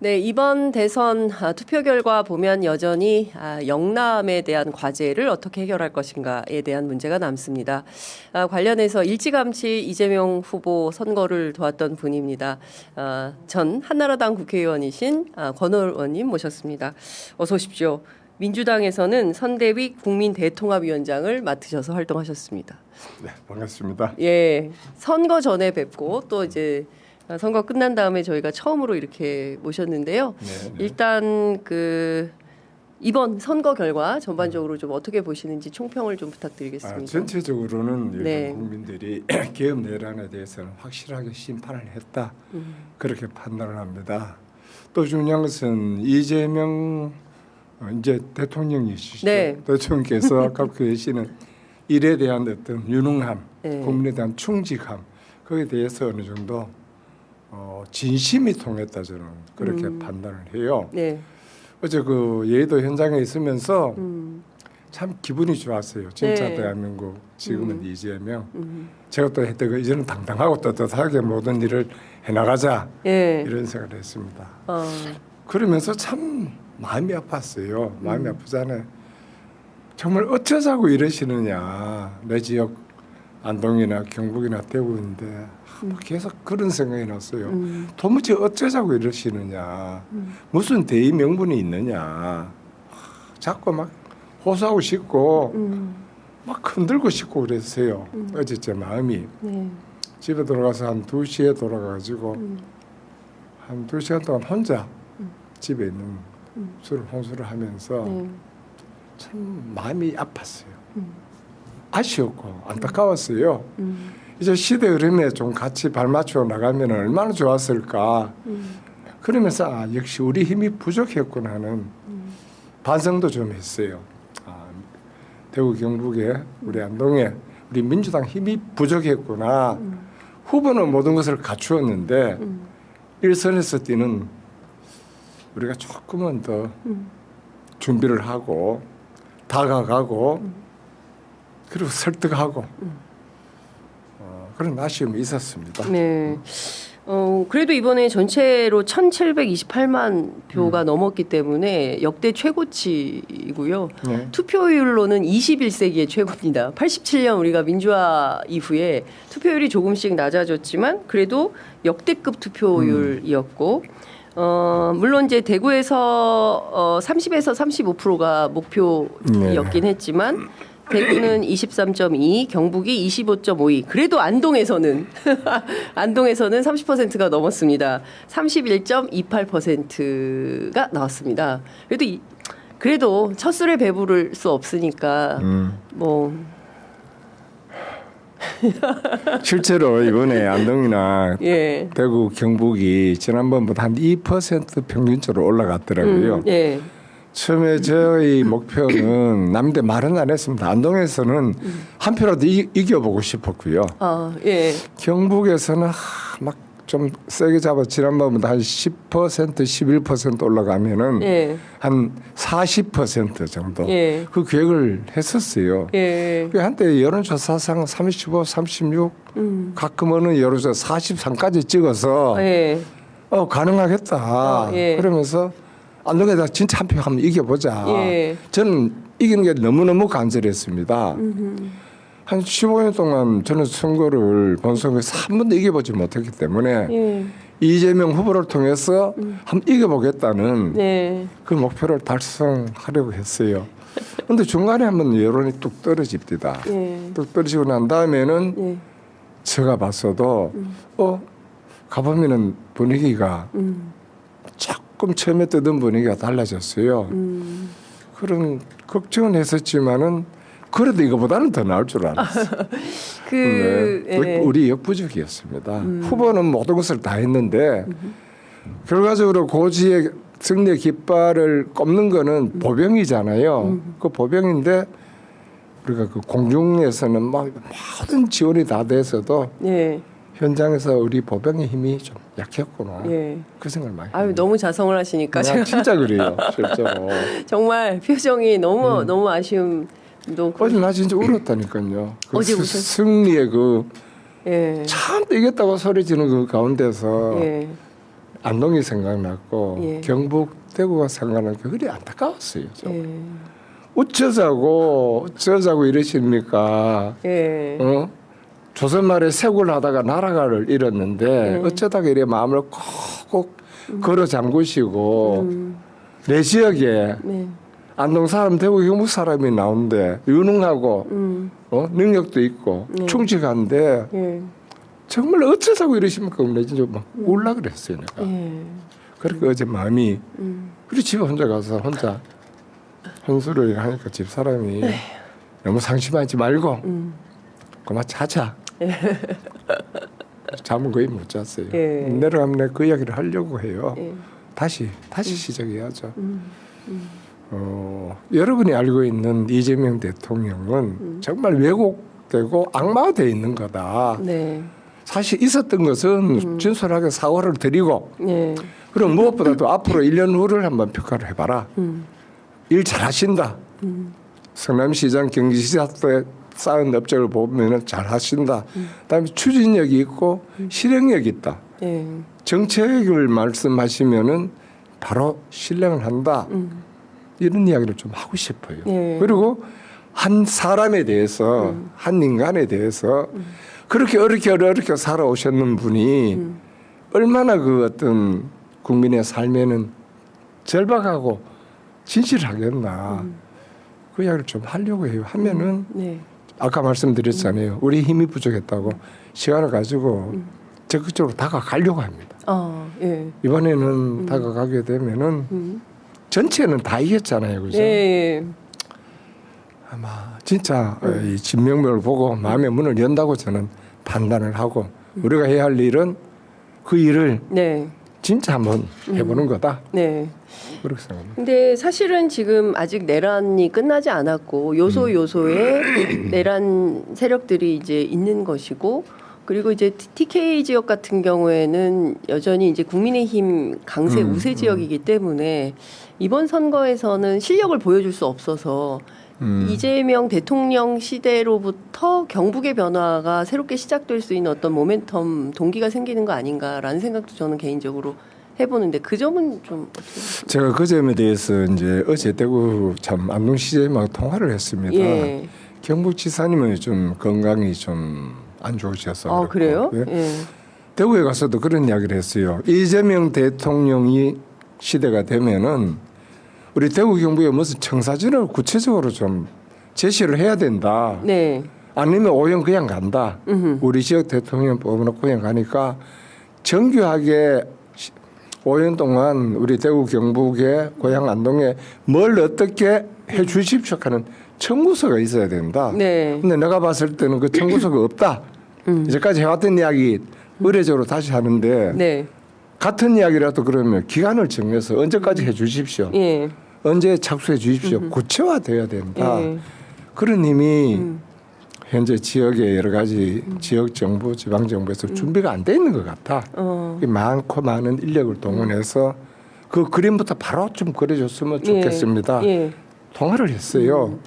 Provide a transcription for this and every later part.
네, 이번 대선 투표 결과 보면 여전히 영남에 대한 과제를 어떻게 해결할 것인가에 대한 문제가 남습니다. 관련해서 일찌감치 이재명 후보 선거를 도왔던 분입니다. 전 한나라당 국회의원이신 권오을 의원님 모셨습니다. 어서 오십시오. 민주당에서는 선대위 국민대통합위원장을 맡으셔서 활동하셨습니다. 네, 반갑습니다. 예, 선거 전에 뵙고 또 이제 선거 끝난 다음에 저희가 처음으로 이렇게 모셨는데요. 네. 일단 이번 선거 결과 전반적으로 좀 어떻게 보시는지 총평을 좀 부탁드리겠습니다. 전체적으로는 네. 국민들이 개업 내란에 대해서는 확실하게 심판을 했다. 그렇게 판단을 합니다. 또 중요한 것은 이재명 이제 대통령이시죠. 네. 대통령께서 갖고 계시는 일에 대한 어떤 유능함, 네. 국민에 대한 충직함, 거기에 대해서 어느 정도 진심이 통했다 저는 그렇게 판단을 해요. 네. 어제 그 예의도 현장에 있으면서 참 기분이 좋았어요. 진짜 네. 대한민국 지금은 이재명. 제가 또 했던 이제는 당당하고 떳떳하게 모든 일을 해나가자 예. 이런 생각을 했습니다. 그러면서 참 마음이 아팠어요. 마음이 아프잖아요. 정말 어쩌자고 이러시느냐. 내 지역 안동이나 경북이나 대구인데 계속 그런 생각이 났어요. 도무지 어쩌자고 이러시느냐. 무슨 대의 명분이 있느냐. 자꾸 막 호소하고 싶고 막 흔들고 싶고 그랬어요. 어제 제 마음이. 네. 집에 돌아가서 한 2시에 돌아가가지고 한 2시간 동안 혼자 집에 있는 술을 홍수를 하면서 네. 참 마음이 아팠어요. 아쉬웠고 안타까웠어요. 이제 시대 흐름에 좀 같이 발맞춰 나가면 얼마나 좋았을까. 그러면서 역시 우리 힘이 부족했구나 하는 반성도 좀 했어요. 대구 경북에 우리 안동에 우리 민주당 힘이 부족했구나. 후보는 모든 것을 갖추었는데 일선에서 뛰는 우리가 조금은 더 준비를 하고 다가가고 그리고 설득하고 그런 아쉬움이 있었습니다. 네. 그래도 이번에 전체로 1,728만 표가 넘었기 때문에 역대 최고치이고요. 네. 투표율로는 21세기의 최고입니다. 87년 우리가 민주화 이후에 투표율이 조금씩 낮아졌지만 그래도 역대급 투표율이었고 물론 이제 대구에서 30에서 35%가 목표였긴 했지만 대구는 23.2, 경북이 25.52. 그래도 안동에서는 30%가 넘었습니다. 31.28%가 나왔습니다. 그래도 첫 술에 배부를 수 없으니까 뭐 실제로 이번에 안동이나 예. 대구, 경북이 지난번보다 한 2% 평균적으로 올라갔더라고요. 예. 처음에 저희 목표는 남대 말은 안 했습니다. 안동에서는 한 표라도 이겨보고 싶었고요. 예. 경북에서는 막 좀 세게 잡아 지난번보다 한 10%, 11% 올라가면은 예. 한 40% 정도 예. 그 계획을 했었어요. 예. 그 한때 여론조사상 35, 36 가끔 어느 여론조사 43까지 찍어서 예. 가능하겠다. 예. 그러면서 안동에다 진짜 한 표 한번 이겨보자. 예. 저는 이기는 게 너무너무 간절했습니다. 한 15년 동안 저는 선거를 본선거에서 한 번도 이겨보지 못했기 때문에 예. 이재명 후보를 통해서 한번 이겨보겠다는 네. 그 목표를 달성하려고 했어요. 그런데 중간에 한번 여론이 뚝 떨어집니다. 예. 뚝 떨어지고 난 다음에는 예. 제가 봤어도 가보면은 분위기가 조금 처음에 뜨던 분위기가 달라졌어요. 그런 걱정은 했었지만은 그래도 이거보다는 더 나을 줄 알았어요. 예. 우리 역부족이었습니다. 후보는 모든 것을 다 했는데 결과적으로 고지의 승리의 깃발을 꼽는 거는 보병이잖아요. 그 보병인데 우리가 그 공중에서는 막 모든 지원이 다 돼서도 예. 현장에서 우리 보병의 힘이 좀 약했구나. 예. 그 생각을 많이 아유, 너무 자성을 하시니까 제가 진짜 그래요. 실제로. 정말 표정이 너무 아쉬움도 어제 나 진짜 울었다니까요. 그 어제 우셨어요? 승리의 그 예. 참 이겼다고 소리 지는 그 가운데서 예. 안동이 생각났고 예. 경북 대구가 생각나는 게 그리 안타까웠어요. 좀. 예. 어쩌자고 이러십니까? 예. 조선 말에 세골 하다가 나라가를 잃었는데 어쩌다가 이래 마음을 콕콕 걸어 잠그시고 내 지역에 네. 안동 사람 대구 경북 사람이 나오는데 유능하고 능력도 있고 충직한데 예. 정말 어쩌자고 이러십니까? 내 진짜 막 울라 그랬어요 내가. 예. 그렇게 어제 마음이 우리 집에 혼자 가서 혼자 혼술을 하니까 집 사람이 너무 상심하지 말고 그만 자자. 잠은 거의 못 잤어요. 예. 내려가면 그 이야기를 하려고 해요. 예. 다시 시작해야죠. 여러분이 알고 있는 이재명 대통령은 정말 왜곡되고 악마화되어 있는 거다. 네. 사실 있었던 것은 진솔하게 사과를 드리고 예. 그럼 무엇보다도 앞으로 1년 후를 한번 평가를 해봐라. 일 잘하신다. 성남시장 경기지사 때 쌓은 업적을 보면 잘하신다. 그다음에 추진력이 있고 실행력이 있다. 예. 정책을 말씀하시면은 바로 실행을 한다. 이런 이야기를 좀 하고 싶어요. 예. 그리고 한 사람에 대해서 한 인간에 대해서 그렇게 어렵게 살아오셨는 분이 얼마나 그 어떤 국민의 삶에는 절박하고 진실하겠나. 그 이야기를 좀 하려고 해요. 하면은 네. 아까 말씀드렸잖아요. 우리 힘이 부족했다고 시간을 가지고 적극적으로 다가가려고 합니다. 예. 이번에는 다가가게 되면은 전체는 다 이겼잖아요, 그죠? 예. 아마 진짜 이 진명을 보고 마음의 문을 연다고 저는 판단을 하고 우리가 해야 할 일은 그 일을 네. 진짜 한번 해보는 거다. 네. 그렇게 생각합니다. 근데 사실은 지금 아직 내란이 끝나지 않았고 요소에 내란 세력들이 이제 있는 것이고 그리고 이제 TK 지역 같은 경우에는 여전히 이제 국민의힘 강세 우세 지역이기 때문에 이번 선거에서는 실력을 보여줄 수 없어서 이재명 대통령 시대로부터 경북의 변화가 새롭게 시작될 수 있는 어떤 모멘텀 동기가 생기는 거 아닌가라는 생각도 저는 개인적으로 해보는데 그 점은 좀 어떻게 제가 그 점에 대해서 이제 어제 대구 참 안동시장님하고 통화를 했습니다. 예. 경북지사님은 좀 건강이 좀 안 좋으셔서 그래요? 예. 예. 대구에 가서도 그런 이야기를 했어요. 이재명 대통령이 시대가 되면은 우리 대구 경북에 무슨 청사진을 구체적으로 좀 제시를 해야 된다. 네. 아니면 오연 그냥 간다. 우리 지역 대통령 뽑아놓고 그냥 가니까 정교하게 5년 동안 우리 대구 경북의 고향 안동에 뭘 어떻게 해 주십시오 하는 청구서가 있어야 된다. 네. 근데 내가 봤을 때는 그 청구서가 없다. 이제까지 해왔던 이야기 의례적으로 다시 하는데 네. 같은 이야기라도 그러면 기간을 정해서 언제까지 해 주십시오. 예. 언제 착수해 주십시오. 구체화돼야 된다. 예. 그런 힘이 현재 지역의 여러 가지 지역 정부, 지방 정부에서 준비가 안 돼 있는 것 같아. 많고 많은 인력을 동원해서 그 그림부터 바로 좀 그려줬으면 좋겠습니다. 예. 통화를 했어요.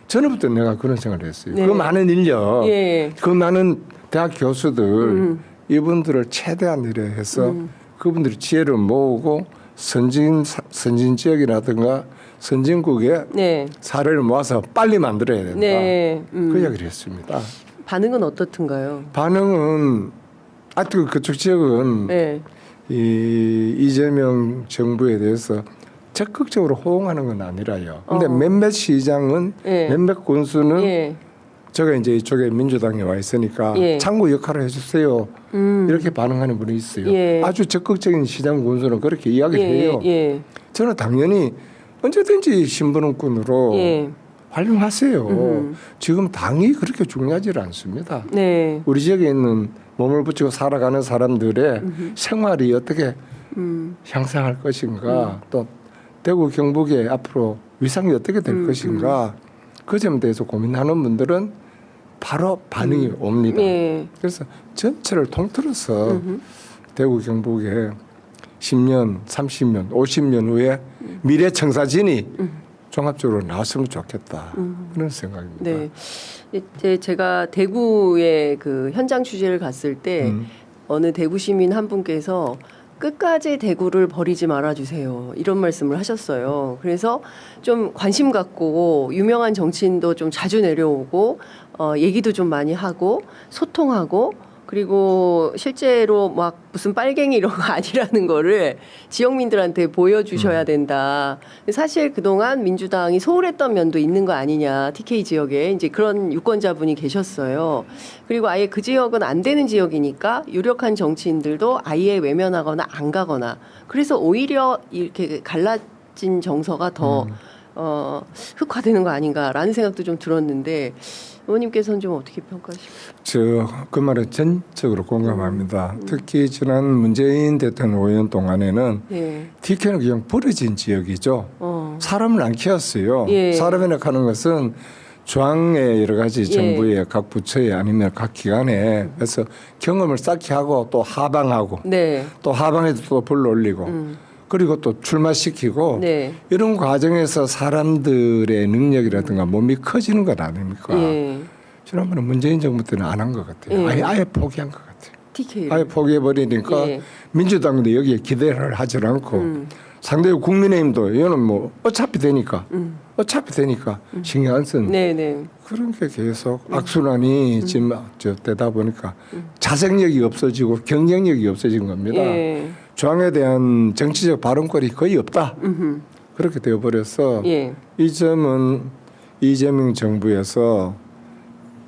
전부터 내가 그런 생각을 했어요. 네. 그 많은 인력, 예. 그 많은 대학 교수들 이분들을 최대한 의뢰해서 그분들이 지혜를 모으고 선진 지역이라든가 선진국의 네. 사례를 모아서 빨리 만들어야 된다. 네. 그 이야기를 했습니다. 반응은 어떻든가요? 반응은 그쪽 지역은 네. 이재명 정부에 대해서 적극적으로 호응하는 건 아니라요. 근데 몇몇 시장은 예. 몇몇 군수는 예. 제가 이제 이쪽에 민주당에 와 있으니까 예. 참고 역할을 해주세요. 이렇게 반응하는 분이 있어요. 예. 아주 적극적인 시장 군수는 그렇게 이야기해요. 예. 저는 당연히 언제든지 신분권으로 예. 활용하세요. 지금 당이 그렇게 중요하지 않습니다. 네. 우리 지역에 있는 몸을 붙이고 살아가는 사람들의 생활이 어떻게 향상할 것인가 또 대구 경북의 앞으로 위상이 어떻게 될 것인가 그 점에 대해서 고민하는 분들은 바로 반응이 옵니다. 예. 그래서 전체를 통틀어서 대구 경북에 10년, 30년, 50년 후에 미래 청사진이 종합적으로 나왔으면 좋겠다. 그런 생각입니다. 네. 제가 대구에 그 현장 취재를 갔을 때 어느 대구 시민 한 분께서 끝까지 대구를 버리지 말아주세요. 이런 말씀을 하셨어요. 그래서 좀 관심 갖고 유명한 정치인도 좀 자주 내려오고 얘기도 좀 많이 하고 소통하고 그리고 실제로 막 무슨 빨갱이 이런 거 아니라는 거를 지역민들한테 보여주셔야 된다. 사실 그동안 민주당이 소홀했던 면도 있는 거 아니냐. TK 지역에 이제 그런 유권자분이 계셨어요. 그리고 아예 그 지역은 안 되는 지역이니까 유력한 정치인들도 아예 외면하거나 안 가거나 그래서 오히려 이렇게 갈라진 정서가 더 흑화되는 거 아닌가라는 생각도 좀 들었는데 의원님께서는 좀 어떻게 평가하십니까? 그 말에 전적으로 공감합니다. 특히 지난 문재인 대통령 5년 동안에는 네. TK는 그냥 버려진 지역이죠. 사람을 안 키웠어요. 예. 사람이라 하는 것은 중앙의 여러 가지 정부의 각 부처에 아니면 각 기관에 그래서 경험을 쌓게 하고 또 하방하고 네. 또 하방에도 또 불러올리고 그리고 또 출마시키고 네. 이런 과정에서 사람들의 능력이라든가 몸이 커지는 것 아닙니까? 예. 지난번에 문재인 정부 때는 안 한 것 같아요. 예. 아예 포기한 것 같아요. TK. 아예 포기해버리니까 예. 민주당도 여기에 기대를 하지 않고 상대적으로 국민의힘도 이거는 뭐 어차피 되니까 신경 안 쓰는 네네. 그런 게 계속 악순환이 지금 되다 보니까 자생력이 없어지고 경쟁력이 없어진 겁니다. 예. 중앙에 대한 정치적 발언권이 거의 없다. 그렇게 되어버려서 예. 이 점은 이재명 정부에서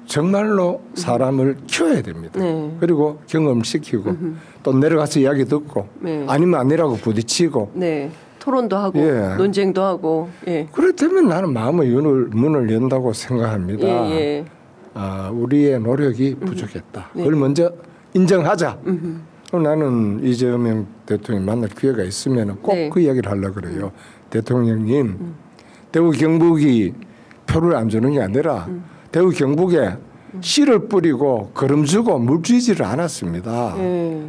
정말로 사람을 키워야 됩니다. 네. 그리고 경험시키고 또 내려가서 이야기 듣고 네. 아니면 안 내려가고 부딪히고 네. 토론도 하고 예. 논쟁도 하고. 예. 그렇다면 나는 마음의 문을 연다고 생각합니다. 예. 예. 우리의 노력이 부족했다. 네. 그걸 먼저 인정하자. 그럼 나는 이재명 대통령 만날 기회가 있으면 꼭 네. 그 이야기를 하려고 그래요. 대통령님, 대구 경북이 표를 안 주는 게 아니라 대구 경북에 씨를 뿌리고 거름 주고 물 주지를 않았습니다.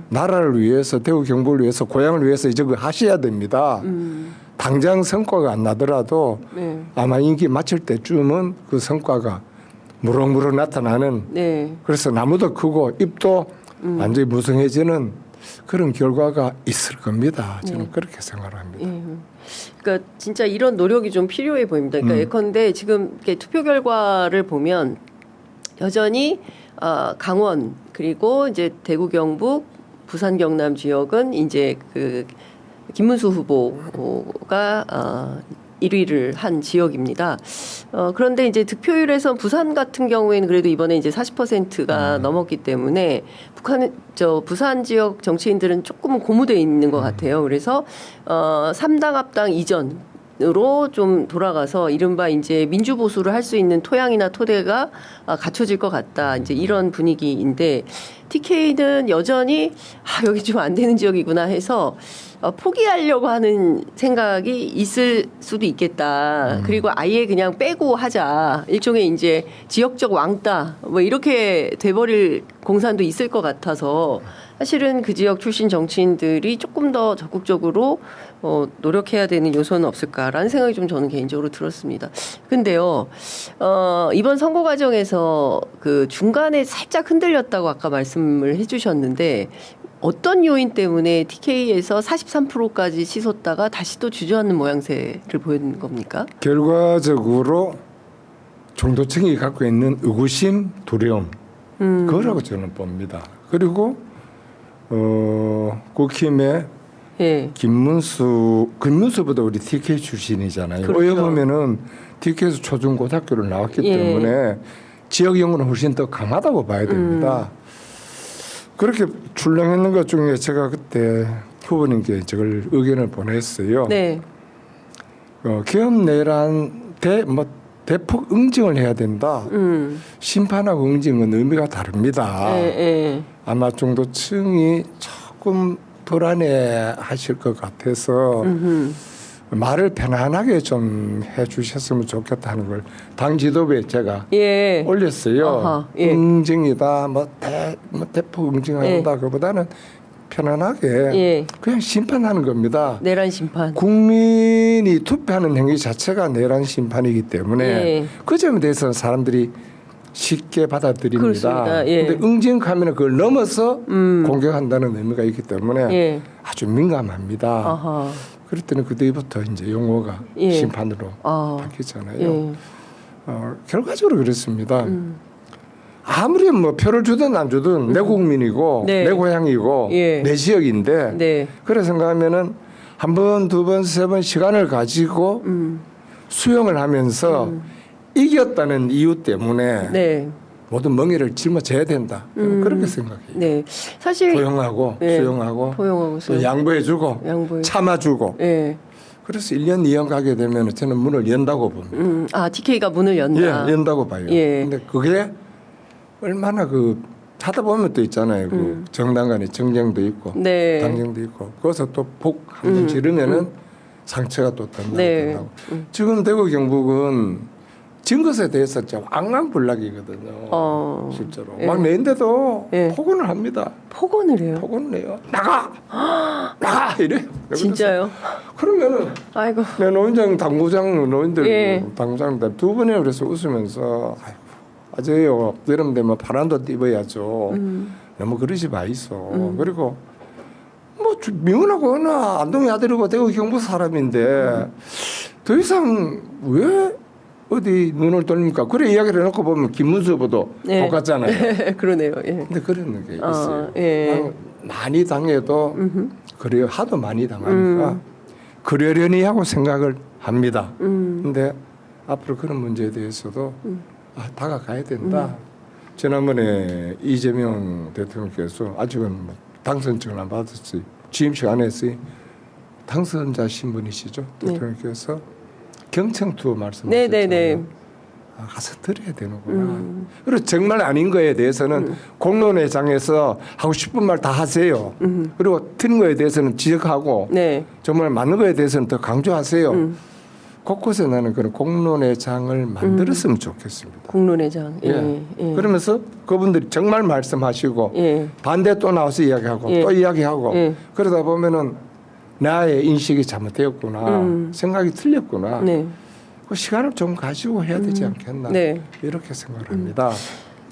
나라를 위해서 대구 경북을 위해서 고향을 위해서 이제 그 하셔야 됩니다. 당장 성과가 안 나더라도 네. 아마 임기 마칠 때쯤은 그 성과가 무럭무럭 나타나는 네. 그래서 나무도 크고 잎도 완전히 무성해지는 그런 결과가 있을 겁니다. 저는 그렇게 생각합니다. 예. 그러니까 진짜 이런 노력이 좀 필요해 보입니다. 그러니까 예컨대 지금 이렇게 투표 결과를 보면 여전히 강원 그리고 이제 대구 경북 부산 경남 지역은 이제 그 김문수 후보가 1위를 한 지역입니다. 그런데 이제 득표율에서 부산 같은 경우에는 그래도 이번에 이제 40%가 넘었기 때문에 부산 지역 정치인들은 조금은 고무돼 있는 것 같아요. 그래서 3당 합당 이전으로 좀 돌아가서 이른바 이제 민주 보수를 할 수 있는 토양이나 토대가 갖춰질 것 같다. 이제 이런 분위기인데 TK는 여전히 여기 좀 안 되는 지역이구나 해서 포기하려고 하는 생각이 있을 수도 있겠다. 그리고 아예 그냥 빼고 하자. 일종의 이제 지역적 왕따 뭐 이렇게 돼버릴 공산도 있을 것 같아서 사실은 그 지역 출신 정치인들이 조금 더 적극적으로 노력해야 되는 요소는 없을까라는 생각이 좀 저는 개인적으로 들었습니다. 근데요, 이번 선거 과정에서 그 중간에 살짝 흔들렸다고 아까 말씀을 해주셨는데 어떤 요인 때문에 TK에서 43%까지 치솟다가 다시 또 주저앉는 모양새를 보이는 겁니까? 결과적으로 중도층이 갖고 있는 의구심, 두려움 그거라고 저는 봅니다. 그리고 국힘의 예. 김문수보다 우리 TK 출신이잖아요. 그렇죠. 어여 보면은 TK에서 초중고등학교를 나왔기 예. 때문에 지역 연구는 훨씬 더 강하다고 봐야 됩니다. 그렇게 출렁했는 것 중에 제가 그때 후보님께 저걸 의견을 보냈어요. 네. 기업 내란 대폭 응징을 해야 된다. 심판하고 응징은 의미가 다릅니다. 예. 아마 중도층이 조금 불안해하실 것 같아서 말을 편안하게 좀 해주셨으면 좋겠다는 걸 당 지도부에 제가 예. 올렸어요. 아하, 예. 응징이다, 대폭 응징한다. 그보다는 편안하게 예. 그냥 심판하는 겁니다. 내란 심판. 국민이 투표하는 행위 자체가 내란 심판이기 때문에 예. 그 점에 대해서는 사람들이 쉽게 받아들입니다. 그렇습니다. 예. 근데 응징하면 그걸 넘어서 공격한다는 의미가 있기 때문에 예. 아주 민감합니다. 아하. 그럴 때는 그때부터 이제 용어가 예. 심판으로 바뀌잖아요. 예. 결과적으로 그렇습니다. 아무리 뭐 표를 주든 안 주든 내 국민이고 네. 내 고향이고 예. 내 지역인데 네. 그래 생각하면은 한 번, 두 번, 세 번 시간을 가지고 수용을 하면서 이겼다는 이유 때문에 네. 모든 멍에를 짊어져야 된다. 그렇게 생각해요. 네. 사실 포용하고 네. 수용하고 포용하고 또 수용. 양보해주고 양보해. 참아주고. 예. 그래서 1년, 2년 가게 되면 저는 문을 연다고 봅니다. TK가 문을 연다. 예, 연다고 봐요. 예. 근데 그게 얼마나 하다 보면 또 있잖아요. 그 정당 간에 정쟁도 있고 네. 당정도 있고 거기서 또 폭 한 번 지르면은 상처가 또 든다고. 네. 지금 대구 경북은 진 것에 대해서 진짜 왕왕불락이거든요. 실제로 예. 막 내는데도 예. 폭언을 합니다. 폭언을 해요. 폭언을 해요. 나가 이래. 진짜요? 그러면은 아이고. 내 노인장 당구장 노인들 예. 당구장들 두 번에 그래서 웃으면서 아재요. 여름 되면 파란도 입어야죠. 너무 그러지 마이소. 그리고 뭐 미운하고 어느 안동의 아들이고 대구 경북 사람인데 더 이상 왜 어디 눈을 돌립니까? 그래 이야기를 해놓고 보면 김문수 후보도 예. 똑같잖아요. 그러네요. 예. 근데 그런 게 있어요. 예. 많이 당해도 그래요. 하도 많이 당하니까 그러려니 하고 생각을 합니다. 근데 앞으로 그런 문제에 대해서도 다가가야 된다. 지난번에 이재명 대통령께서 아직은 뭐 당선증을 안 받았지 취임식 안 했어요. 당선자 신분이시죠. 대통령께서 경청 투어 말씀하셨잖아요. 네네네. 가서 들어야 되는구나. 그리고 정말 아닌 거에 대해서는 공론회장에서 하고 싶은 말 다 하세요. 그리고 틀린 거에 대해서는 지적하고 네. 정말 맞는 거에 대해서는 더 강조하세요. 곳곳에 나는 그런 공론회장을 만들었으면 좋겠습니다. 공론회장. 예. 예. 예. 그러면서 그분들이 정말 말씀하시고 예. 반대 또 나와서 이야기하고 예. 또 이야기하고 예. 그러다 보면은 나의 인식이 잘못되었구나. 생각이 틀렸구나. 네. 그 시간을 좀 가지고 해야 되지 않겠나. 네. 이렇게 생각을 합니다.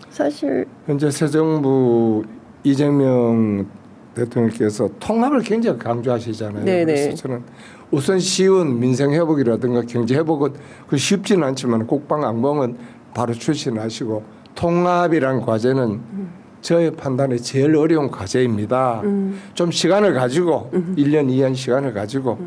사실 현재 새 정부 이재명 대통령께서 통합을 굉장히 강조하시잖아요. 네네. 그래서 저는 우선 쉬운 민생 회복이라든가 경제 회복은 그 쉽지는 않지만 국방 안보는 바로 추진하시고 통합이란 과제는 저의 판단에 제일 어려운 과제입니다. 좀 시간을 가지고 1년, 2년 시간을 가지고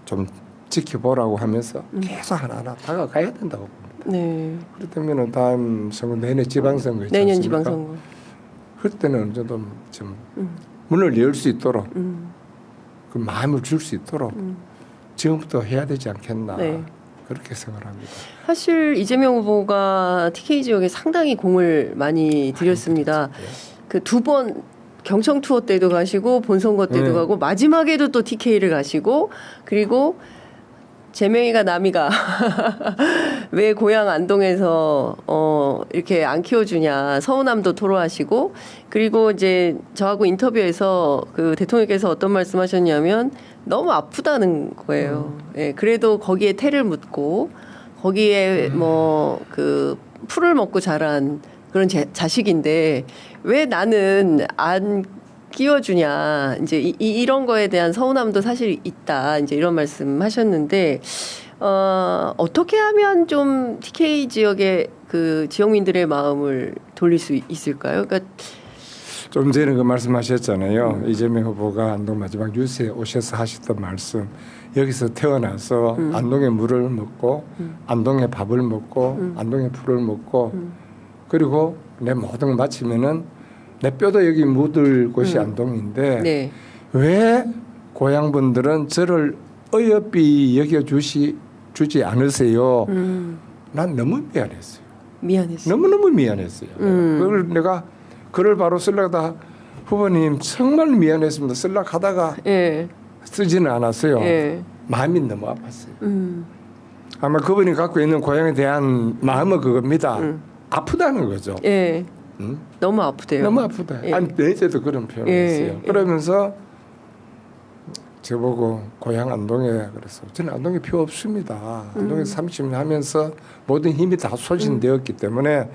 좀 지켜보라고 하면서 계속 하나하나 다가가야 된다고 봅니다. 네. 그렇다면 다음 선거 내년 지방선거 있지 내년 않습니까? 지방선거. 그때는 어느 정도 좀 문을 열 수 있도록 그 마음을 줄 수 있도록 지금부터 해야 되지 않겠나. 네. 그렇게 생각합니다. 사실 이재명 후보가 TK 지역에 상당히 공을 많이 들였습니다. 그 두 번 경청 투어 때도 가시고 본선거 때도 네. 가고 마지막에도 또 TK를 가시고 그리고 재명이가 남이가 왜 고향 안동에서 이렇게 안 키워주냐 서운함도 토로하시고 그리고 이제 저하고 인터뷰에서 그 대통령께서 어떤 말씀하셨냐면 너무 아프다는 거예요. 예, 그래도 거기에 태를 묻고 거기에 뭐 그 풀을 먹고 자란 그런 자식인데 왜 나는 안 끼워주냐 이제 이런 거에 대한 서운함도 사실 있다 이제 이런 말씀하셨는데 어떻게 하면 좀 TK 지역의 그 지역민들의 마음을 돌릴 수 있을까요? 그러니까 좀 전에 그 말씀하셨잖아요. 이재명 후보가 안동 마지막 뉴스에 오셔서 하셨던 말씀. 여기서 태어나서 안동의 물을 먹고 안동의 밥을 먹고 안동의 풀을 먹고 그리고 내 모든 걸 마치면은 내 뼈도 여기 묻을 곳이 안동인데 네. 왜 고향분들은 저를 어여삐 여겨주지 않으세요? 난 너무 미안했어요. 미안했어요. 너무너무 미안했어요. 그걸 내가 글을 바로 쓰려다 후보님 정말 미안했습니다. 쓰려고 하다가 예. 쓰지는 않았어요. 예. 마음이 너무 아팠어요. 아마 그분이 갖고 있는 고향에 대한 마음은 그겁니다. 아프다는 거죠. 예. 너무 아프대요. 너무 아프다. 예. 아니 내제도 그런 표현을 예. 했어요. 그러면서 저보고 고향 안동에 그래서 저는 안동에 필요 없습니다. 안동에 30년 하면서 모든 힘이 다 소진되었기 때문에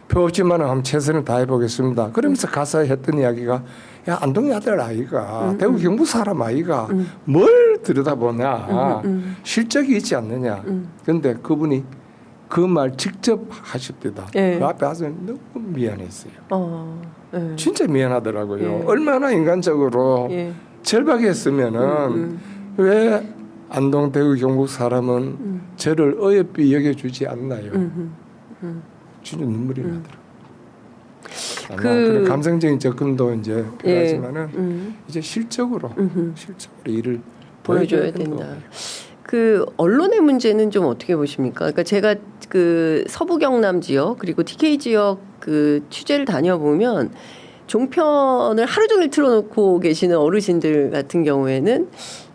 표 없지만 한번 최선을 다해보겠습니다. 그러면서 가서 했던 이야기가 야 안동의 아들 아이가 대구 경북 사람 아이가 뭘 들여다보냐 실적이 있지 않느냐. 그런데 그분이 그 말 직접 하십니다. 예. 그 앞에 와서 너무 미안했어요. 예. 진짜 미안하더라고요. 예. 얼마나 인간적으로 예. 절박했으면은 왜 안동 대구 경북 사람은 저를 어여삐 여겨주지 않나요? 진짜 눈물이 나더라고요. 그 감성적인 접근도 이제 필요하지만은 이제 실적으로 일을 보여줘야 된다. 그 언론의 문제는 좀 어떻게 보십니까? 그러니까 제가 그 서부 경남 지역 그리고 TK 지역 그 취재를 다녀보면 종편을 하루 종일 틀어놓고 계시는 어르신들 같은 경우에는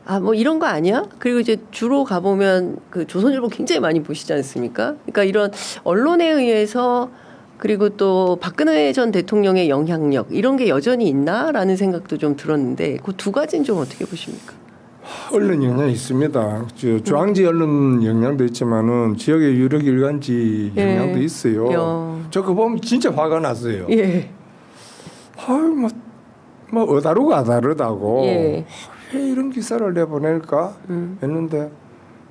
아, 뭐 이런 거 아니야? 그리고 이제 주로 가보면 그 조선일보 굉장히 많이 보시지 않습니까? 그러니까 이런 언론에 의해서 그리고 또 박근혜 전 대통령의 영향력 이런 게 여전히 있나라는 생각도 좀 들었는데 그 두 가지는 좀 어떻게 보십니까? 언론 영향이 있습니다. 중앙지 언론 영향도 있지만은 지역의 유력 일간지 영향도 있어요. 저 그거 보면 진짜 화가 났어요. 예. 아유 뭐 어다르고 아다르다고 예. 왜 이런 기사를 내보낼까 했는데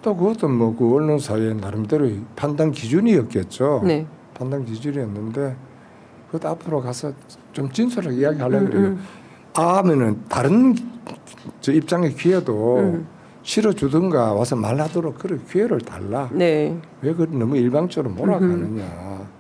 또 그것도 뭐 그 언론사의 나름대로 판단 기준이었겠죠. 네. 판단 기준이었는데 그것도 앞으로 가서 좀 진솔하게 이야기하려고 그래요. 하면은 다른 저 입장의 기회도 실어주든가 와서 말하도록 그런 기회를 달라. 네. 왜 그 너무 일방적으로 몰아가느냐.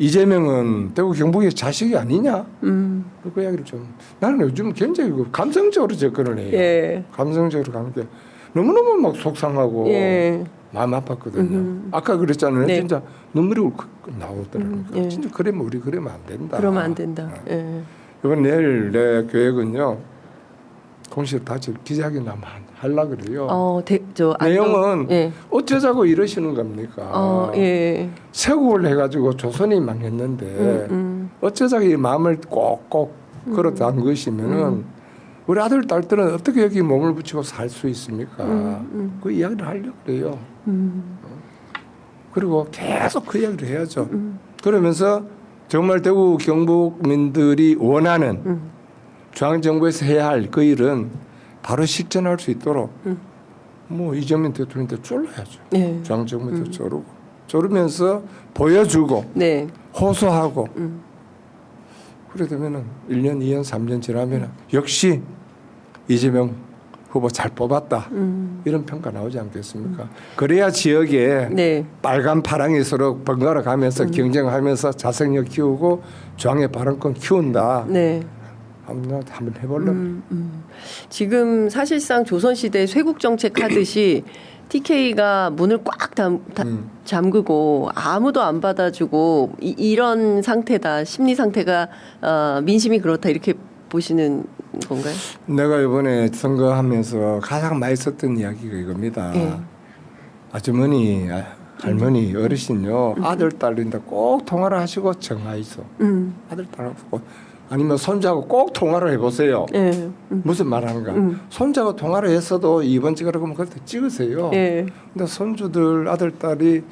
이재명은 대구 경북의 자식이 아니냐. 그 이야기를 좀 나는 요즘 굉장히 감성적으로 접근을 해요. 예. 감성적으로 가는 게 너무너무 막 속상하고 예. 마음 아팠거든요. 아까 그랬잖아요. 네. 진짜 눈물이 울컥 나오더라고요. 예. 진짜 그러면 우리 그러면 안 된다. 그러면 안 된다. 예. 이번 내일 내 계획은요. 공식 다시 기자회견 한번 하려고 그래요. 내용은 예. 어쩌자고 이러시는 겁니까? 예. 세국을 해가지고 조선이 망했는데 어쩌자고 이 마음을 꼭꼭 걸어 담그시면은 우리 아들 딸들은 어떻게 여기 몸을 붙이고 살 수 있습니까? 그 이야기를 하려고 그래요. 그리고 계속 그 이야기를 해야죠. 그러면서 정말 대구 경북민들이 원하는 중앙정부에서 해야 할 그 일은 바로 실천할 수 있도록 뭐 이재명 대통령한테 쫄라야죠. 예. 중앙정부한테 쪼르면서 보여주고 네. 호소하고 그래 되면은 1년, 2년, 3년 지나면 역시 이재명 후보 잘 뽑았다. 이런 평가 나오지 않겠습니까? 그래야 지역에 네. 빨간 파랑이 서로 번갈아 가면서 경쟁하면서 자생력 키우고 중앙의 발언권 키운다. 네. 한번 해보려고. 지금 사실상 조선시대 쇄국 정책 하듯이 TK가 문을 꽉 잠그고 아무도 안 받아주고 이런 상태다. 심리 상태가 민심이 그렇다 이렇게 보시는 건가요? 내가 이번에 선거하면서 가장 많이 썼던 이야기가 이겁니다. 예. 아주머니, 할머니, 어르신요. 아들, 딸인데 꼭 통화를 하시고 전화해서. 아들, 딸하고 아니면 손자하고 꼭 통화를 해보세요. 예. 무슨 말하는가. 손자하고 통화를 했어도 2번 찍으라고 하면 그걸 찍으세요. 예. 근데 손주들, 아들, 딸이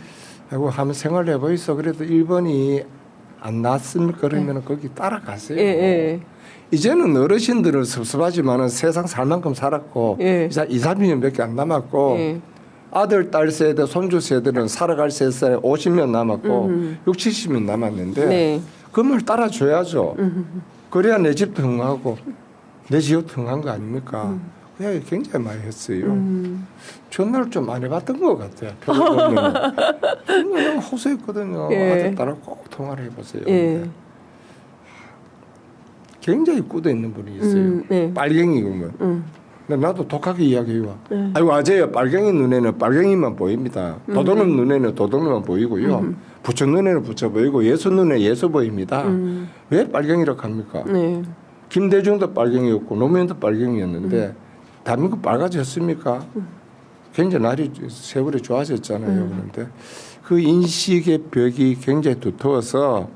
아이고 한번 생활을 해보이소. 그래도 1번이 안 났습니까? 그러면 거기 따라가세요. 예. 이제는 어르신들은 섭섭하지만은 세상 살 만큼 살았고 예. 2, 30년밖에 안 남았고 예. 아들, 딸 세대, 손주 세대는 살아갈 세대 50년 남았고 60, 70년 남았는데 네. 그 말 따라줘야죠. 그래야 내 집도 흥하고 내 지역도 흥한 거 아닙니까? 그 이야기 굉장히 많이 했어요. 전화를 좀 많이 받던 것 같아요. 너무 호소했거든요. 예. 아들, 딸하고 꼭 통화를 해보세요. 예. 굉장히 꿇어 있는 분이 있어요. 네. 빨갱이 그러면. 근데 나도 독하게 이야기해요. 아이고 아재요. 빨갱이 눈에는 빨갱이만 보입니다. 도둑놈 눈에는 도둑놈만 보이고요. 부처 눈에는 부처 보이고 예수 눈에 예수 보입니다. 왜 빨갱이라고 합니까? 네. 김대중도 빨갱이였고 노무현도 빨갱이였는데 대한민국 빨가졌습니까? 굉장히 날이 세월이 좋아졌잖아요. 그런데 그 인식의 벽이 굉장히 두터워서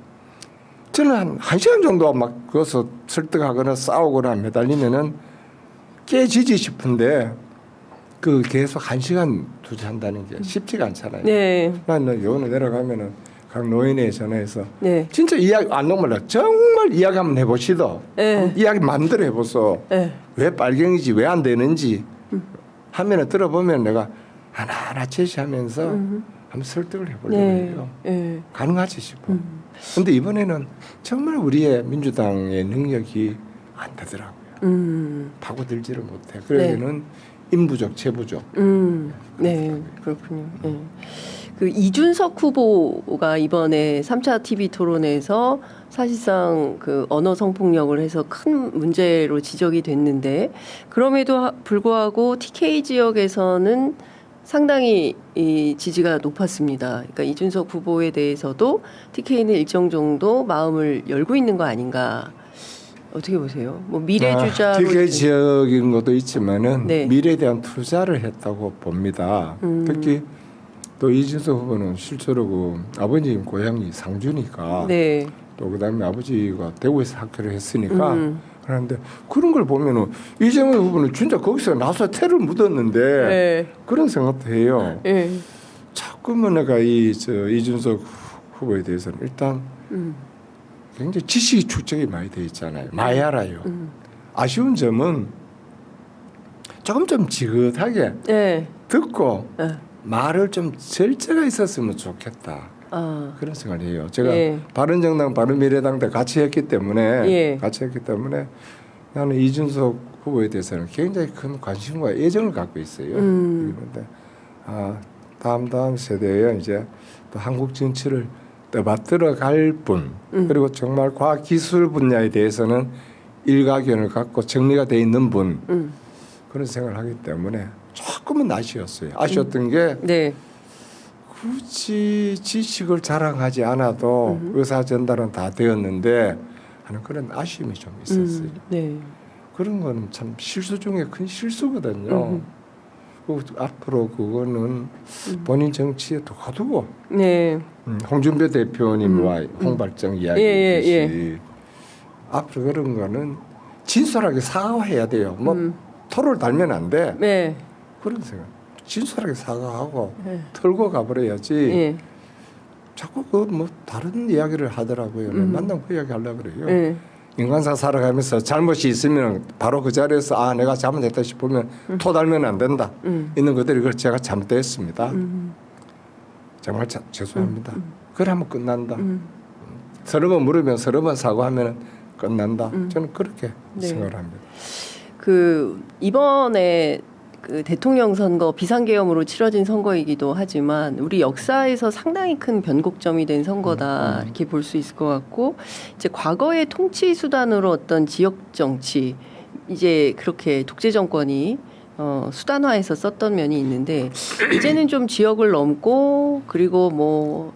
저는 한 1시간 정도 막 거기서 설득하거나 싸우거나 매달리면은 깨지지 싶은데 그 계속 1시간 투자한다는 게 쉽지가 않잖아요. 네. 나는 요번에 내려가면은 각 노인에 전화해서 네. 진짜 이야기 안 녹말라 정말 이야기 한번 해보시더. 네. 이야기 마음대로 해보소. 네. 왜 빨갱이지 왜 안 되는지 하면은 들어보면 내가 하나하나 제시하면서 한번 설득을 해보려고 해요. 네. 가능하지 싶어. 근데 이번에는 정말 우리의 민주당의 능력이 안 되더라고요. 파고들지를 못해. 그러기는 인부적, 재부적. 네, 그렇군요. 네. 그 이준석 후보가 이번에 3차 TV 토론에서 사실상 그 언어 성폭력을 해서 큰 문제로 지적이 됐는데 그럼에도 불구하고 TK 지역에서는 상당히 이 지지가 높았습니다. 그러니까 이준석 후보에 대해서도 TK는 일정 정도 마음을 열고 있는 거 아닌가. 어떻게 보세요? 뭐 미래 주자로 TK 지역인 것도 있지만은 네. 미래에 대한 투자를 했다고 봅니다. 특히 또 이준석 후보는 실제로 그 아버님 고향이 상주니까 네. 또 그다음에 아버지가 대구에서 학교를 했으니까 그런데 그런 걸 보면은 이재명 후보는 진짜 거기서 나서 태를 묻었는데 네. 그런 생각도 해요. 네. 자꾸만 내가 이준석 후보에 대해서는 일단 굉장히 지식이 축적이 많이 돼 있잖아요. 많이 알아요. 아쉬운 점은 조금 좀 지긋하게 네. 듣고 네. 말을 좀 절제가 있었으면 좋겠다. 아. 그런 생각을 해요. 제가 예. 바른정당, 바른미래당 때 같이 했기 때문에 예. 나는 이준석 후보에 대해서는 굉장히 큰 관심과 애정을 갖고 있어요. 그런데 다음 세대에 이제 또 한국 정치를 떠받들어 갈 분, 그리고 정말 과학 기술 분야에 대해서는 일가견을 갖고 정리가 돼 있는 분, 그런 생각을 하기 때문에 조금은 아쉬웠어요. 아쉬웠던 게 네. 굳이 지식을 자랑하지 않아도 의사 전달은 다 되었는데 하는 그런 아쉬움이 좀 있었어요. 네. 그런 거는 참 실수 중에 큰 실수거든요. 앞으로 그거는 본인 정치에 둬두고 네. 홍준표 대표님과 홍발정 이야기했듯이 앞으로 그런 거는 진솔하게 사과해야 돼요. 뭐 토를 달면 안 돼. 네. 그런 생각. 진솔하게 사과하고 네. 털고 가버려야지. 예. 자꾸 그 뭐 다른 이야기를 하더라고요. 만나면 그 이야기 하려고 그래요. 예. 인간사 살아가면서 잘못이 있으면 바로 그 자리에서 내가 잘못했다 싶으면 토 달면 안 된다. 있는 그대로 이걸 제가 잘못했습니다. 정말 죄송합니다. 그러면 끝난다. 서너 번 물으면 서너 번 사과하면 끝난다. 저는 그렇게 네. 생각을 합니다. 그 이번에 그 대통령 선거 비상계엄으로 치러진 선거이기도 하지만 우리 역사에서 상당히 큰 변곡점이 된 선거다 이렇게 볼 수 있을 것 같고 이제 과거의 통치 수단으로 어떤 지역 정치 이제 그렇게 독재 정권이 수단화해서 썼던 면이 있는데 이제는 좀 지역을 넘고 그리고 뭐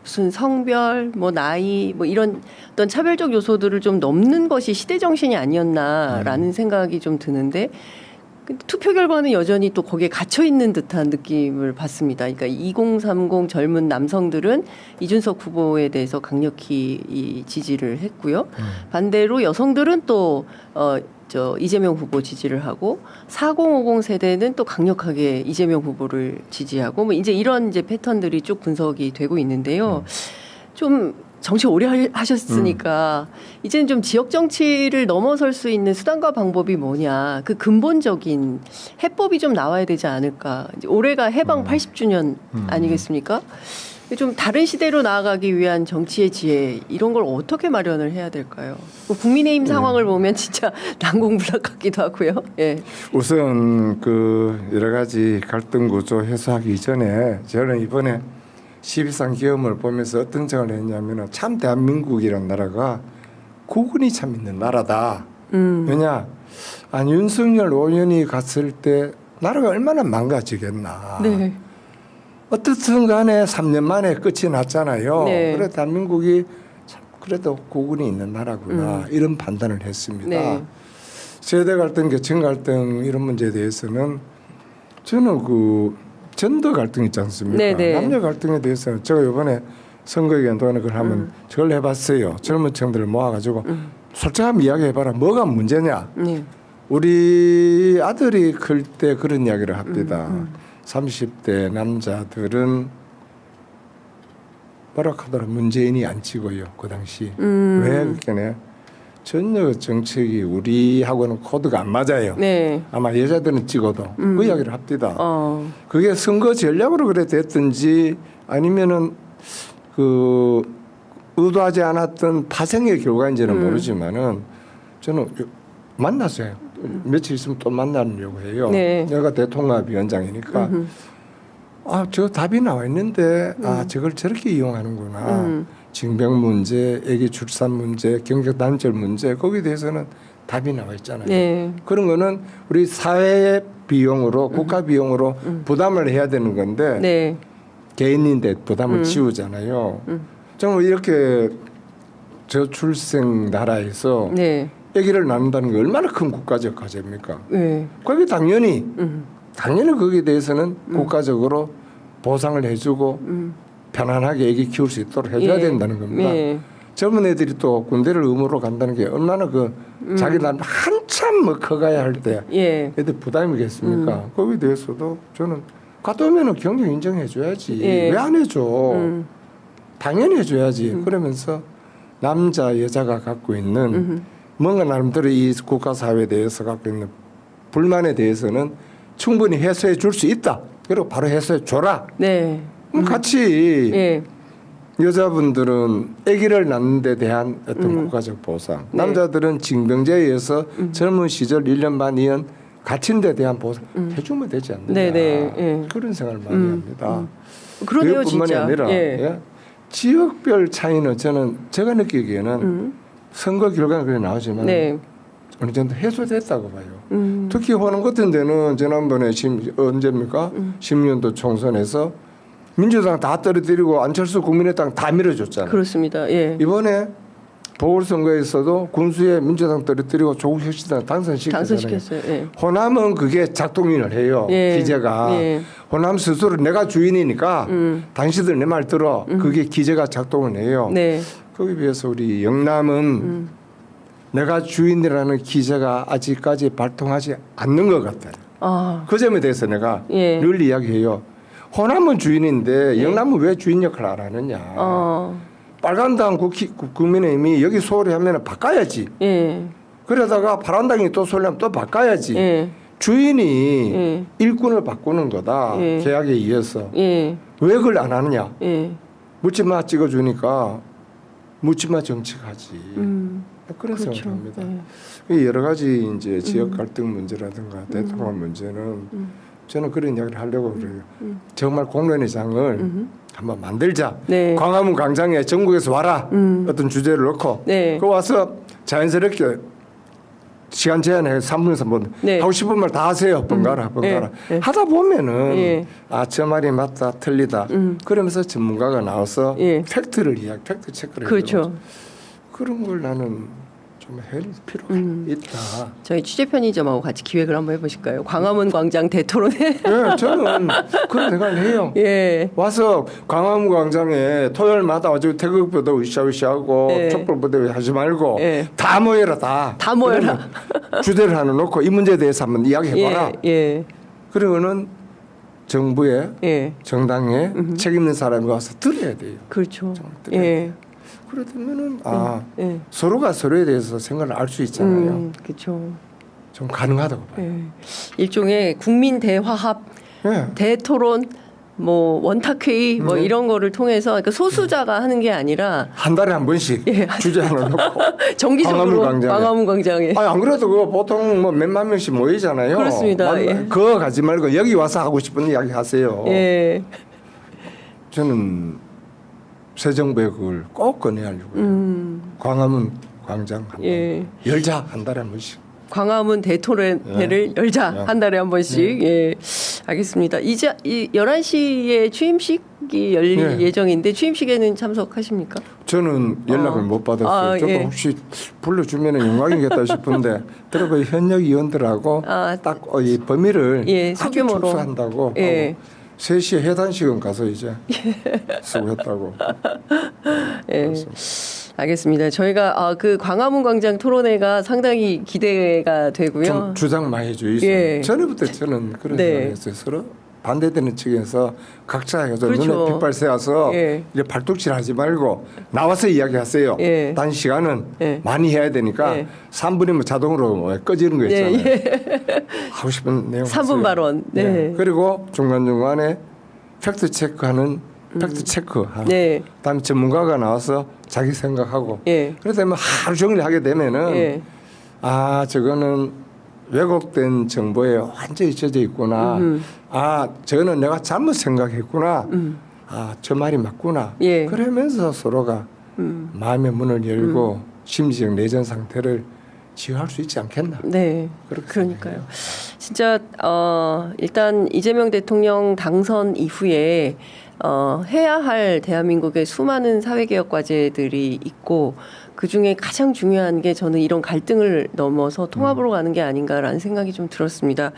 무슨 성별 뭐 나이 뭐 이런 어떤 차별적 요소들을 좀 넘는 것이 시대 정신이 아니었나라는 생각이 좀 드는데 근데 투표 결과는 여전히 또 거기에 갇혀 있는 듯한 느낌을 받습니다. 그러니까 2030 젊은 남성들은 이준석 후보에 대해서 강력히 이 지지를 했고요. 반대로 여성들은 또 이재명 후보 지지를 하고 4050 세대는 또 강력하게 이재명 후보를 지지하고 뭐 이제 이런 이제 패턴들이 쭉 분석이 되고 있는데요. 좀 정치 오래 하셨으니까 이제는 좀 지역 정치를 넘어설 수 있는 수단과 방법이 뭐냐 그 근본적인 해법이 좀 나와야 되지 않을까. 이제 올해가 해방 80주년 아니겠습니까? 좀 다른 시대로 나아가기 위한 정치의 지혜 이런 걸 어떻게 마련을 해야 될까요? 뭐 국민의힘 상황을 보면 진짜 난공불락 같기도 하고요. 예. 우선 그 여러 가지 갈등 구조 해소하기 전에 저는 이번에 12.3 기염을 보면서 어떤 생각을 했냐면 참 대한민국이라는 나라가 국운이 참 있는 나라다. 왜냐? 윤석열 5년이 갔을 때 나라가 얼마나 망가지겠나. 네. 어떻든 간에 3년 만에 끝이 났잖아요. 네. 그래 대한민국이 참 그래도 국운이 있는 나라구나 이런 판단을 했습니다. 네. 세대 갈등, 계층 갈등 이런 문제에 대해서는 저는 그 젠더 갈등 있지 않습니까? 네네. 남녀 갈등에 대해서는 제가 이번에 선거에 동안에 그걸 하면 저걸 해봤어요. 젊은 층들을 모아가지고 솔직하게 이야기해봐라. 뭐가 문제냐? 네. 우리 아들이 클 때 그런 이야기를 합니다. 30대 남자들은 뭐라 하더라 문재인이 안 찍어요. 그 당시. 왜 그렇게 전혀 정책이 우리하고는 코드가 안 맞아요. 네. 아마 여자들은 찍어도 그 이야기를 합니다. 어. 그게 선거 전략으로 그래 됐든지 아니면은 그 의도하지 않았던 파생의 결과인지는 모르지만은 저는 만났어요. 며칠 있으면 또 만나려고 해요. 네. 내가 대통합위원장이니까 저 답이 나와 있는데 저걸 저렇게 이용하는구나. 징병 문제, 아기 출산 문제, 경력 단절 문제 거기에 대해서는 답이 나와 있잖아요. 네. 그런 거는 우리 사회 비용으로 국가 비용으로 부담을 해야 되는 건데 네. 개인인데 부담을 지우잖아요. 정말 이렇게 저출생 나라에서 네. 아기를 낳는다는 게 얼마나 큰 국가적 과제입니까? 네. 거기 당연히 거기에 대해서는 국가적으로 보상을 해주고 편안하게 아기 키울 수 있도록 해줘야 예. 된다는 겁니다. 네. 젊은 애들이 또 군대를 의무로 간다는 게 얼마나 자기 날 한참 커가야 할 때 예. 애들 부담이겠습니까? 거기에 대해서도 저는 갔다 오면은 경력 인정해줘야지. 예. 왜 안 해줘? 당연히 해줘야지. 그러면서 남자 여자가 갖고 있는 뭔가 나름대로 이 국가 사회에 대해서 갖고 있는 불만에 대해서는 충분히 해소해 줄 수 있다. 그리고 바로 해소해 줘라. 네. 그럼 같이 예. 여자분들은 아기를 낳는 데 대한 어떤 국가적 보상, 네. 남자들은 징병제에 의해서 젊은 시절 1년 반, 2년 갇힌 데 대한 보상 해주면 되지 않느냐. 네네. 예. 그런 생각을 많이 합니다. 그러네요, 이것뿐만이 진짜. 아니라 예. 지역별 차이는 제가 느끼기에는 선거 결과는 그래 나오지만 네. 어느 정도 해소됐다고 봐요. 특히 호남 같은 데는 지난번에 언제입니까? 10년도 총선에서 민주당 다 떨어뜨리고 안철수 국민의당 다 밀어줬잖아요. 그렇습니다. 예. 이번에 보궐선거에서도 군수에 민주당 떨어뜨리고 조국 혁신당 당선시켰잖아요. 당선시켰어요. 예. 호남은 그게 작동을 해요. 예. 기재가. 예. 호남 스스로 내가 주인이니까 당신들 내 말 들어. 그게 기재가 작동을 해요. 네. 거기에 비해서 우리 영남은 내가 주인이라는 기재가 아직까지 발동하지 않는 것 같아요. 아. 그 점에 대해서 내가 예. 늘 이야기해요. 호남은 주인인데 영남은 왜 주인 역할을 안 하느냐. 빨간당 국민의힘이 여기 소홀히 하면 바꿔야지. 예. 그러다가 파란당이 또 소홀히 하면 또 바꿔야지. 예. 주인이 예. 일꾼을 바꾸는 거다. 예. 계약에 의해서. 예. 왜 그걸 안 하느냐. 예. 묻지마 찍어주니까 묻지마 정책하지. 그런 그렇죠. 생각을 합니다. 예. 여러 가지 이제 지역 갈등 문제라든가 대통합 문제는 저는 그런 이야기를 하려고 그래요. 정말 공론회장을 한번 만들자. 네. 광화문 광장에 전국에서 와라. 어떤 주제를 넣고 네. 그 와서 자연스럽게 시간 제한해서 3분에서 뭐 네. 하고 싶은 말 다 하세요. 번갈아. 네. 하다 보면은 예. 저 말이 맞다 틀리다. 그러면서 전문가가 나와서 예. 팩트 체크를 그렇죠. 해요. 그런 걸 나는 좀 할 필요가 있다. 저희 취재 편의점하고 같이 기획을 한번 해보실까요? 광화문 광장 대토론회. 네, 저는 그런 생각을 해요. 예. 와서 광화문 광장에 토요일마다 와서 태극부대 으쌰으쌰하고 예. 촛불부대 하지 말고 예. 다 모여라 다. 다 모여라. 그러면 주제를 하나 놓고 이 문제에 대해서 한번 이야기해봐라. 예. 예. 그러면은 정부에 예. 정당에 책 있는 사람이 와서 들어야 돼요. 그렇죠. 정말 들어야 예. 돼요. 그러면은 예. 서로가 서로에 대해서 생각을 알 수 있잖아요. 그렇죠. 좀 가능하다고 봐요. 예. 일종의 국민 대화합 예. 대토론 뭐 원탁회의 뭐 이런 거를 통해서 그러니까 소수자가 하는 게 아니라 한 달에 한 번씩 예. 주제 하나 놓고 정기적으로 광화문 광화문 광장에 아니 안 그래도 그 보통 뭐 몇만 명씩 모이잖아요. 그렇습니다. 예. 그거 가지 말고 여기 와서 하고 싶은 이야기 하세요. 예. 저는 새 정부에 그걸 꼭 건의하려고요. 광화문 광장 한 번. 예. 열자 한 달에 한 번씩. 광화문 대토론회를 열자 예. 한 달에 한 번씩. 예. 알겠습니다. 이제 이 11시에 취임식이 열릴 예. 예정인데 취임식에는 참석하십니까? 저는 연락을 못 받았어요. 저도 예. 혹시 불러주면 영광이겠다 싶은데 들어보니 현역 의원들하고 딱 이 범위를 예, 아주 소규모로. 축소한다고 예. 하고 3시에 해단식은 가서 이제 수고했다고. 예. 알겠습니다. 저희가 그 광화문 광장 토론회가 상당히 기대가 되고요. 좀 주장마해주의. 예. 전에부터 저는 그런 네. 생각했어요. 서로 반대되는 측에서 각자 해서 그렇죠. 눈에 핏발 세워서 예. 이제 발뚝질하지 말고 나와서 이야기하세요. 예. 단 시간은 예. 많이 해야 되니까 예. 3분이면 자동으로 꺼지는 거 있잖아요. 예. 하고 싶은 내용 3분 하세요. 발언. 네. 네. 그리고 중간중간에 팩트 체크하는 팩트 체크하고 네. 그다음에 전문가가 나와서 자기 생각하고 예. 그러다 보면 하루 종일 하게 되면은 예. 저거는 왜곡된 정보에 완전히 젖어 있구나. 저거는 내가 잘못 생각했구나. 저 말이 맞구나. 예. 그러면서 서로가 마음의 문을 열고 심리적 내전 상태를 치유할 수 있지 않겠나. 네. 그렇게 그러니까요. 생각해요. 진짜 일단 이재명 대통령 당선 이후에 해야 할 대한민국의 수많은 사회개혁 과제들이 있고 그 중에 가장 중요한 게 저는 이런 갈등을 넘어서 통합으로 가는 게 아닌가라는 생각이 좀 들었습니다.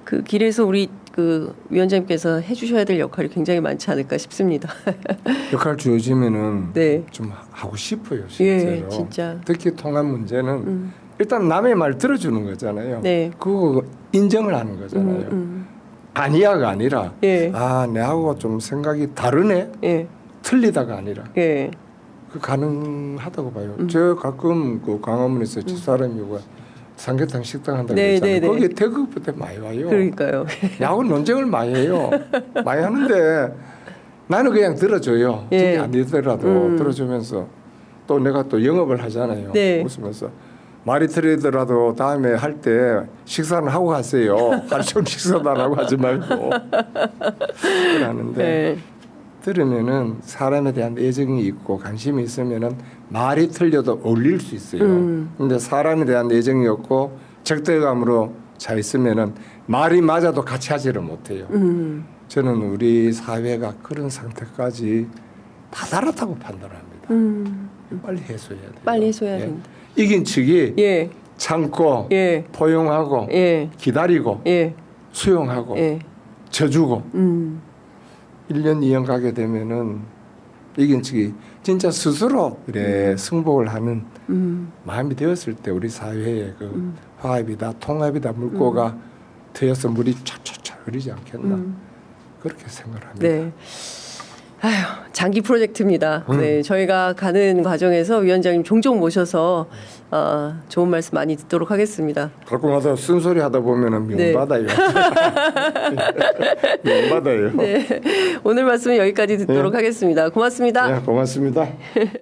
그 길에서 우리 그 위원장님께서 해주셔야 될 역할이 굉장히 많지 않을까 싶습니다. 역할 주어지면은 네. 좀 하고 싶어요. 실제로. 예, 진짜. 특히 통합 문제는 일단 남의 말 들어주는 거잖아요. 네. 그거 인정을 하는 거잖아요. 아니야가 아니라 예. 내하고 좀 생각이 다르네. 예. 틀리다가 아니라 예. 그 가능하다고 봐요. 저 가끔 그 광화문에서 집사람이 오고 삼계탕 식당 한다고 네, 했잖아요. 네, 네. 거기에 대급부터 많이 와요. 그러니까요. 야구 논쟁을 많이 해요. 많이 하는데 나는 그냥 들어줘요. 예. 그게 아니더라도 들어주면서 또 내가 또 영업을 하잖아요. 네. 웃으면서 말이 틀리더라도 다음에 할 때 식사는 하고 가세요. 하루 종일 식사도 안 하고 하지 말고 그러는데 네. 들으면은 사람에 대한 애정이 있고 관심이 있으면은 말이 틀려도 어울릴 수 있어요. 근데 사람에 대한 애정이 없고 적대감으로 차 있으면은 말이 맞아도 같이 하지를 못해요. 저는 우리 사회가 그런 상태까지 다다랐다고 판단합니다. 빨리 해소해야 돼요. 빨리 해소해야 예. 된다. 이긴 측이 예. 참고 예. 포용하고 예. 기다리고 예. 수용하고 예. 져주고 1년 2년 가게 되면은 이긴 측이 진짜 스스로 이래 승복을 하는 마음이 되었을 때 우리 사회의 그 화합이다 통합이다 물꼬가 트여서 물이 촤촤촤 흐르지 않겠나 그렇게 생각을 합니다. 네. 아휴, 장기 프로젝트입니다. 네, 저희가 가는 과정에서 위원장님 종종 모셔서 좋은 말씀 많이 듣도록 하겠습니다. 가끔가다 쓴소리 하다 보면은 네. 미움받아요. 미움받아요. 네, 오늘 말씀은 여기까지 듣도록 하겠습니다. 고맙습니다. 네, 고맙습니다.